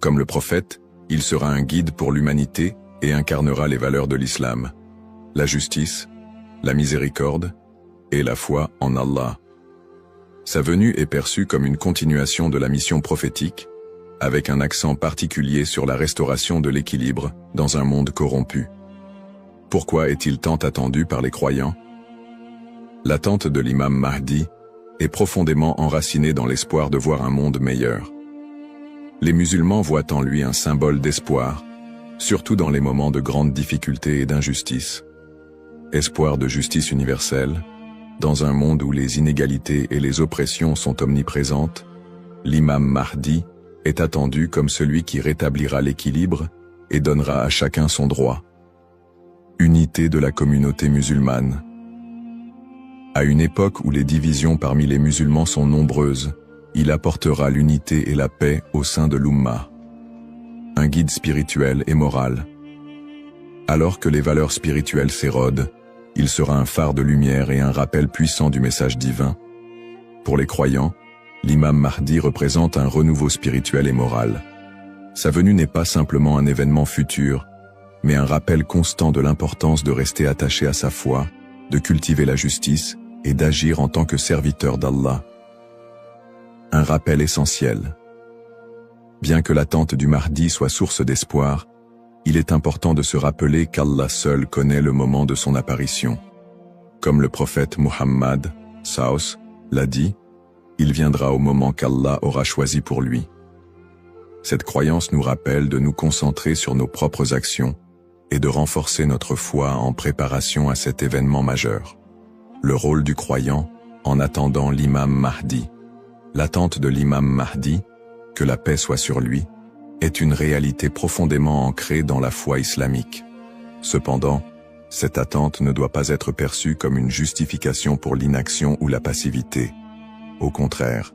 Comme le prophète, il sera un guide pour l'humanité et incarnera les valeurs de l'islam, la justice, la miséricorde et la foi en Allah. Sa venue est perçue comme une continuation de la mission prophétique, avec un accent particulier sur la restauration de l'équilibre dans un monde corrompu. Pourquoi est-il tant attendu par les croyants? L'attente de l'imam Mahdi est profondément enracinée dans l'espoir de voir un monde meilleur. Les musulmans voient en lui un symbole d'espoir, surtout dans les moments de grandes difficultés et d'injustice. Espoir de justice universelle, dans un monde où les inégalités et les oppressions sont omniprésentes, l'imam Mahdi est attendu comme celui qui rétablira l'équilibre et donnera à chacun son droit. Unité de la communauté musulmane. À une époque où les divisions parmi les musulmans sont nombreuses, il apportera l'unité et la paix au sein de l'Ummah. Un guide spirituel et moral. Alors que les valeurs spirituelles s'érodent, il sera un phare de lumière et un rappel puissant du message divin. Pour les croyants, l'imam Mahdi représente un renouveau spirituel et moral. Sa venue n'est pas simplement un événement futur, mais un rappel constant de l'importance de rester attaché à sa foi, de cultiver la justice et d'agir en tant que serviteur d'Allah. Un rappel essentiel. Bien que l'attente du Mahdi soit source d'espoir, il est important de se rappeler qu'Allah seul connaît le moment de son apparition. Comme le prophète Muhammad, Saus, l'a dit, il viendra au moment qu'Allah aura choisi pour lui. Cette croyance nous rappelle de nous concentrer sur nos propres actions et de renforcer notre foi en préparation à cet événement majeur. Le rôle du croyant en attendant l'imam Mahdi. L'attente de l'imam Mahdi, que la paix soit sur lui, est une réalité profondément ancrée dans la foi islamique. Cependant, cette attente ne doit pas être perçue comme une justification pour l'inaction ou la passivité. Au contraire,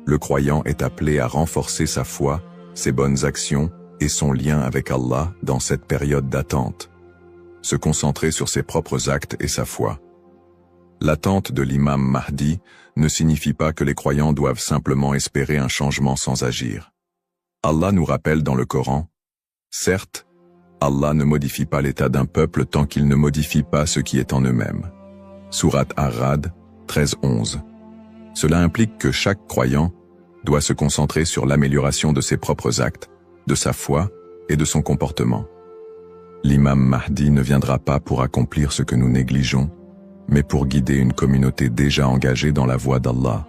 le croyant est appelé à renforcer sa foi, ses bonnes actions et son lien avec Allah dans cette période d'attente. Se concentrer sur ses propres actes et sa foi. L'attente de l'imam Mahdi ne signifie pas que les croyants doivent simplement espérer un changement sans agir. Allah nous rappelle dans le Coran, « Certes, Allah ne modifie pas l'état d'un peuple tant qu'il ne modifie pas ce qui est en eux-mêmes. » Sourate Ar-Ra'd 13-11. Cela implique que chaque croyant doit se concentrer sur l'amélioration de ses propres actes, de sa foi et de son comportement. L'imam Mahdi ne viendra pas pour accomplir ce que nous négligeons, mais pour guider une communauté déjà engagée dans la voie d'Allah.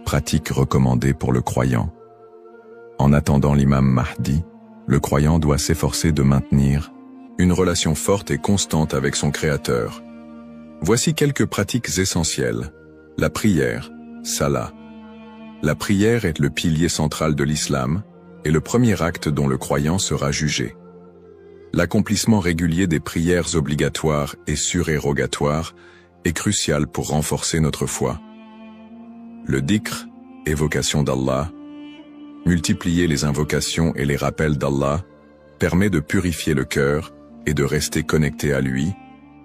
Pratique recommandée pour le croyant. En attendant l'imam Mahdi, le croyant doit s'efforcer de maintenir une relation forte et constante avec son Créateur. Voici quelques pratiques essentielles. La prière, salah. La prière est le pilier central de l'islam et le premier acte dont le croyant sera jugé. L'accomplissement régulier des prières obligatoires et surérogatoires est crucial pour renforcer notre foi. Le dhikr, évocation d'Allah, multiplier les invocations et les rappels d'Allah, permet de purifier le cœur et de rester connecté à lui,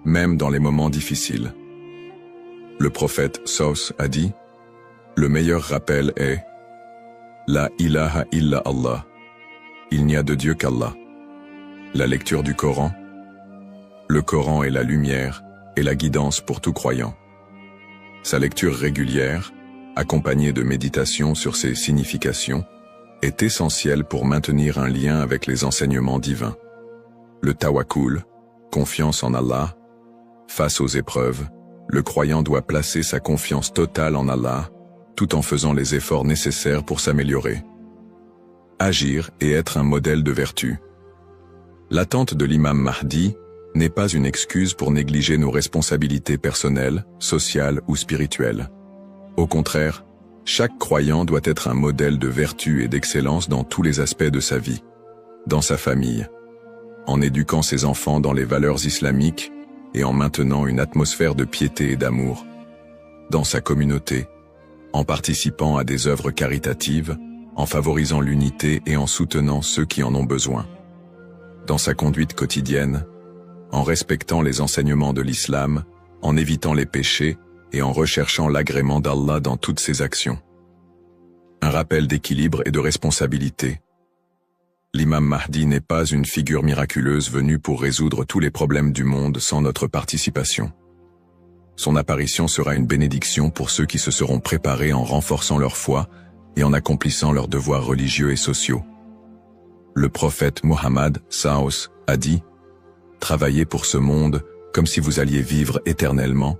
même dans les moments difficiles. Le prophète Saus a dit, « Le meilleur rappel est « La ilaha illa Allah » Il n'y a de Dieu qu'Allah. La lecture du Coran. Le Coran est la lumière et la guidance pour tout croyant. Sa lecture régulière, accompagnée de méditation sur ses significations, est essentielle pour maintenir un lien avec les enseignements divins. Le tawakkul, confiance en Allah. Face aux épreuves, le croyant doit placer sa confiance totale en Allah, tout en faisant les efforts nécessaires pour s'améliorer. Agir et être un modèle de vertu. L'attente de l'imam Mahdi n'est pas une excuse pour négliger nos responsabilités personnelles, sociales ou spirituelles. Au contraire, chaque croyant doit être un modèle de vertu et d'excellence dans tous les aspects de sa vie. Dans sa famille, en éduquant ses enfants dans les valeurs islamiques et en maintenant une atmosphère de piété et d'amour. Dans sa communauté, en participant à des œuvres caritatives, en favorisant l'unité et en soutenant ceux qui en ont besoin. Dans sa conduite quotidienne, en respectant les enseignements de l'islam, en évitant les péchés et en recherchant l'agrément d'Allah dans toutes ses actions. Un rappel d'équilibre et de responsabilité. L'imam Mahdi n'est pas une figure miraculeuse venue pour résoudre tous les problèmes du monde sans notre participation. Son apparition sera une bénédiction pour ceux qui se seront préparés en renforçant leur foi et en accomplissant leurs devoirs religieux et sociaux. Le prophète Muhammad Saus a dit « Travaillez pour ce monde comme si vous alliez vivre éternellement,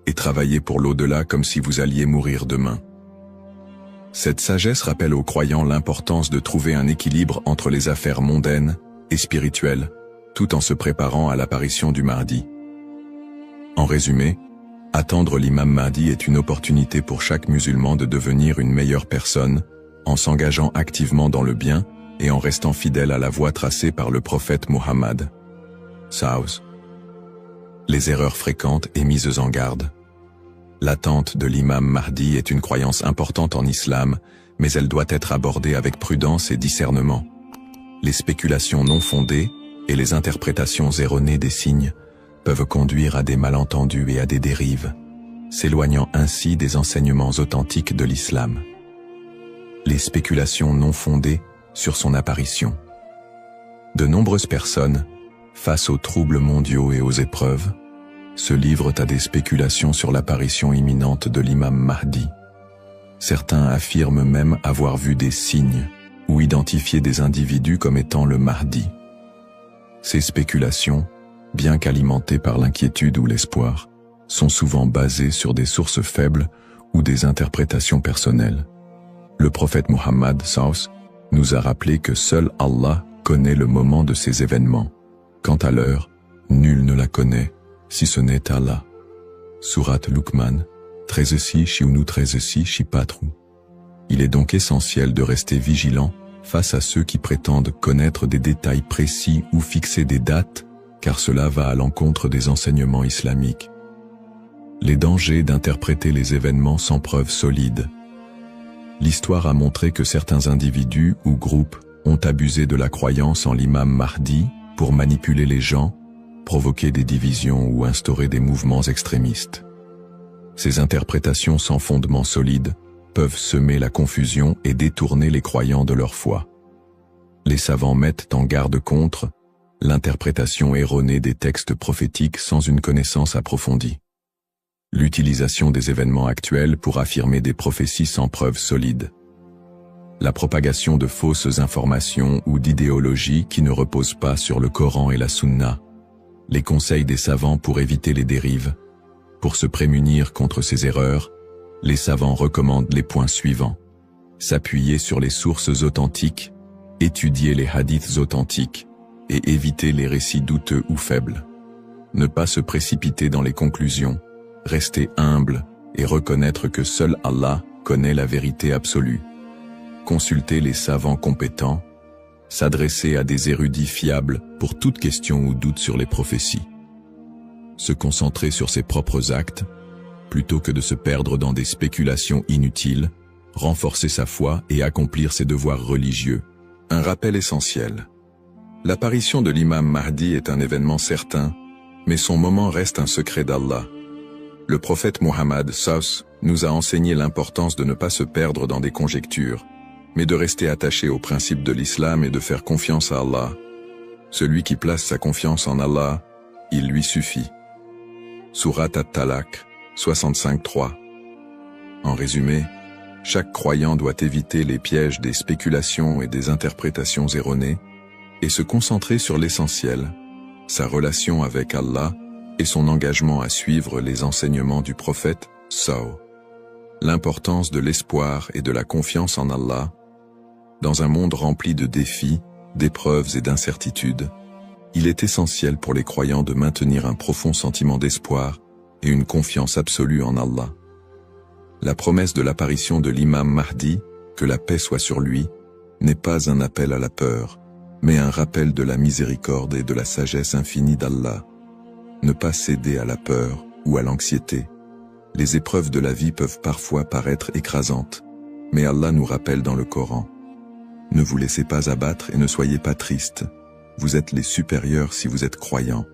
et travaillez pour l'au-delà comme si vous alliez mourir demain. » Cette sagesse rappelle aux croyants l'importance de trouver un équilibre entre les affaires mondaines et spirituelles, tout en se préparant à l'apparition du Mahdi. En résumé, attendre l'imam Mahdi est une opportunité pour chaque musulman de devenir une meilleure personne, en s'engageant activement dans le bien et en restant fidèle à la voie tracée par le prophète Muhammad. Saus. Les erreurs fréquentes et mises en garde. L'attente de l'imam Mahdi est une croyance importante en islam, mais elle doit être abordée avec prudence et discernement. Les spéculations non fondées et les interprétations erronées des signes peuvent conduire à des malentendus et à des dérives, s'éloignant ainsi des enseignements authentiques de l'islam. Les spéculations non fondées sur son apparition. De nombreuses personnes, face aux troubles mondiaux et aux épreuves, se livrent à des spéculations sur l'apparition imminente de l'imam Mahdi. Certains affirment même avoir vu des signes ou identifié des individus comme étant le Mahdi. Ces spéculations, bien qu'alimentées par l'inquiétude ou l'espoir, sont souvent basées sur des sources faibles ou des interprétations personnelles. Le prophète Muhammad SAW nous a rappelé que seul Allah connaît le moment de ces événements. Quant à l'heure, nul ne la connaît, si ce n'est Allah. Sourate Luqman, 13 13 4. Il est donc essentiel de rester vigilant face à ceux qui prétendent connaître des détails précis ou fixer des dates, car cela va à l'encontre des enseignements islamiques. Les dangers d'interpréter les événements sans preuves solides. L'histoire a montré que certains individus ou groupes ont abusé de la croyance en l'imam Mahdi pour manipuler les gens, provoquer des divisions ou instaurer des mouvements extrémistes. Ces interprétations sans fondement solide peuvent semer la confusion et détourner les croyants de leur foi. Les savants mettent en garde contre l'interprétation erronée des textes prophétiques sans une connaissance approfondie. L'utilisation des événements actuels pour affirmer des prophéties sans preuves solides. La propagation de fausses informations ou d'idéologies qui ne reposent pas sur le Coran et la Sunna. Les conseils des savants pour éviter les dérives. Pour se prémunir contre ces erreurs, les savants recommandent les points suivants. S'appuyer sur les sources authentiques, étudier les hadiths authentiques et éviter les récits douteux ou faibles. Ne pas se précipiter dans les conclusions, rester humble et reconnaître que seul Allah connaît la vérité absolue. Consulter les savants compétents, s'adresser à des érudits fiables pour toute question ou doute sur les prophéties. Se concentrer sur ses propres actes, plutôt que de se perdre dans des spéculations inutiles, renforcer sa foi et accomplir ses devoirs religieux. Un rappel essentiel. L'apparition de l'imam Mahdi est un événement certain, mais son moment reste un secret d'Allah. Le prophète Muhammad SAW nous a enseigné l'importance de ne pas se perdre dans des conjectures, mais de rester attaché aux principes de l'islam et de faire confiance à Allah. Celui qui place sa confiance en Allah, il lui suffit. Surat At-Talaq, 65-3. En résumé, chaque croyant doit éviter les pièges des spéculations et des interprétations erronées et se concentrer sur l'essentiel, sa relation avec Allah et son engagement à suivre les enseignements du prophète SAW. L'importance de l'espoir et de la confiance en Allah. Dans un monde rempli de défis, d'épreuves et d'incertitudes, il est essentiel pour les croyants de maintenir un profond sentiment d'espoir et une confiance absolue en Allah. La promesse de l'apparition de l'imam Mahdi, que la paix soit sur lui, n'est pas un appel à la peur, mais un rappel de la miséricorde et de la sagesse infinie d'Allah. Ne pas céder à la peur ou à l'anxiété. Les épreuves de la vie peuvent parfois paraître écrasantes, mais Allah nous rappelle dans le Coran. Ne vous laissez pas abattre et ne soyez pas tristes. Vous êtes les supérieurs si vous êtes croyants.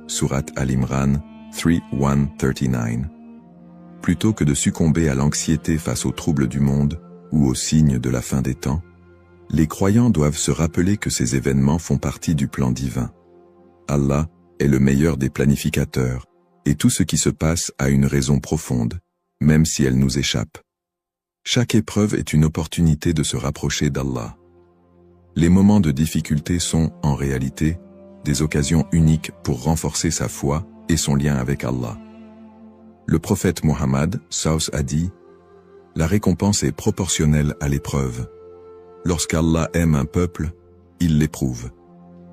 Surat Al-Imran 3:139. Plutôt que de succomber à l'anxiété face aux troubles du monde ou aux signes de la fin des temps, les croyants doivent se rappeler que ces événements font partie du plan divin. Allah est le meilleur des planificateurs, et tout ce qui se passe a une raison profonde, même si elle nous échappe. Chaque épreuve est une opportunité de se rapprocher d'Allah. Les moments de difficulté sont, en réalité, des occasions uniques pour renforcer sa foi et son lien avec Allah. Le prophète Muhammad SAW a dit « La récompense est proportionnelle à l'épreuve. Lorsqu'Allah aime un peuple, il l'éprouve. »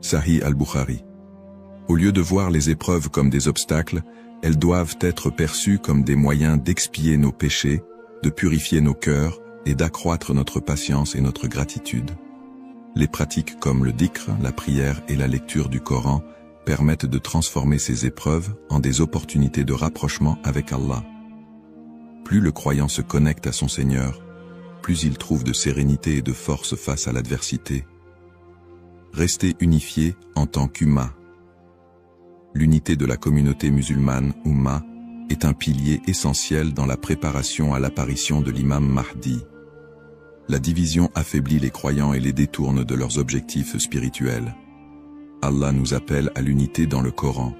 Sahih al-Bukhari. Au lieu de voir les épreuves comme des obstacles, elles doivent être perçues comme des moyens d'expier nos péchés, de purifier nos cœurs et d'accroître notre patience et notre gratitude. Les pratiques comme le dhikr, la prière et la lecture du Coran permettent de transformer ces épreuves en des opportunités de rapprochement avec Allah. Plus le croyant se connecte à son Seigneur, plus il trouve de sérénité et de force face à l'adversité. Rester unifié en tant qu'Umma. L'unité de la communauté musulmane, Umma, est un pilier essentiel dans la préparation à l'apparition de l'imam Mahdi. La division affaiblit les croyants et les détourne de leurs objectifs spirituels. Allah nous appelle à l'unité dans le Coran.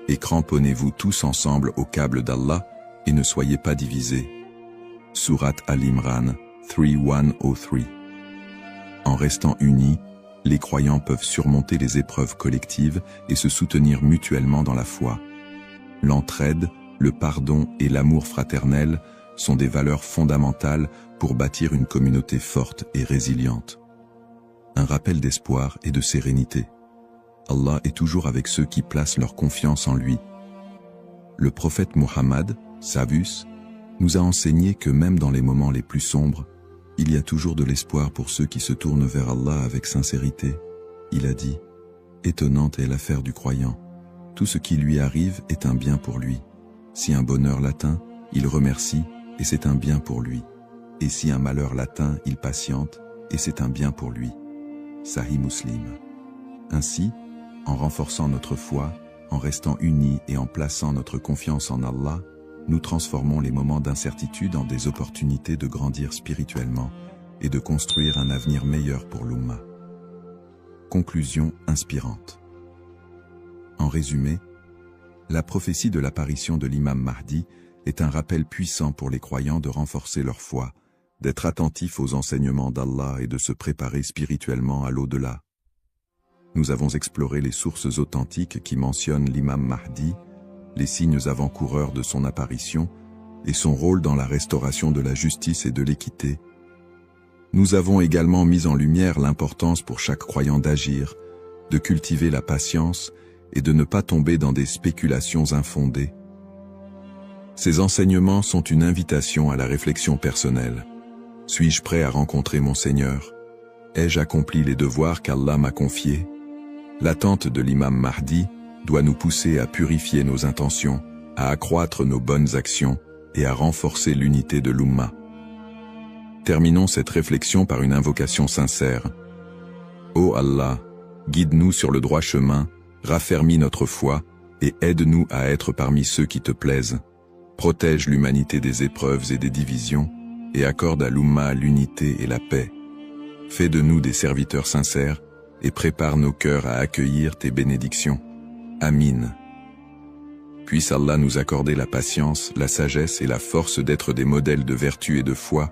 Et cramponnez-vous tous ensemble au câble d'Allah et ne soyez pas divisés. Surat Al-Imran 3:103. En restant unis, les croyants peuvent surmonter les épreuves collectives et se soutenir mutuellement dans la foi. L'entraide, le pardon et l'amour fraternel sont des valeurs fondamentales pour bâtir une communauté forte et résiliente. Un rappel d'espoir et de sérénité. Allah est toujours avec ceux qui placent leur confiance en lui. Le prophète Muhammad, Savus, nous a enseigné que même dans les moments les plus sombres, il y a toujours de l'espoir pour ceux qui se tournent vers Allah avec sincérité. Il a dit, « Étonnante est l'affaire du croyant. Tout ce qui lui arrive est un bien pour lui. Si un bonheur l'atteint, il remercie, et c'est un bien pour lui. Et si un malheur l'atteint, il patiente, et c'est un bien pour lui. » Sahih Muslim. Ainsi, en renforçant notre foi, en restant unis et en plaçant notre confiance en Allah, nous transformons les moments d'incertitude en des opportunités de grandir spirituellement et de construire un avenir meilleur pour l'Ummah. Conclusion inspirante. En résumé, la prophétie de l'apparition de l'imam Mahdi est un rappel puissant pour les croyants de renforcer leur foi, d'être attentifs aux enseignements d'Allah et de se préparer spirituellement à l'au-delà. Nous avons exploré les sources authentiques qui mentionnent l'imam Mahdi, les signes avant-coureurs de son apparition et son rôle dans la restauration de la justice et de l'équité. Nous avons également mis en lumière l'importance pour chaque croyant d'agir, de cultiver la patience et de ne pas tomber dans des spéculations infondées. Ces enseignements sont une invitation à la réflexion personnelle. Suis-je prêt à rencontrer mon Seigneur? Ai-je accompli les devoirs qu'Allah m'a confiés? L'attente de l'imam Mahdi doit nous pousser à purifier nos intentions, à accroître nos bonnes actions et à renforcer l'unité de l'Ummah. Terminons cette réflexion par une invocation sincère. Ô Allah, guide-nous sur le droit chemin, raffermis notre foi et aide-nous à être parmi ceux qui te plaisent. Protège l'humanité des épreuves et des divisions et accorde à l'Ummah l'unité et la paix. Fais de nous des serviteurs sincères et prépare nos cœurs à accueillir tes bénédictions. Amin. Puisse Allah nous accorder la patience, la sagesse et la force d'être des modèles de vertu et de foi,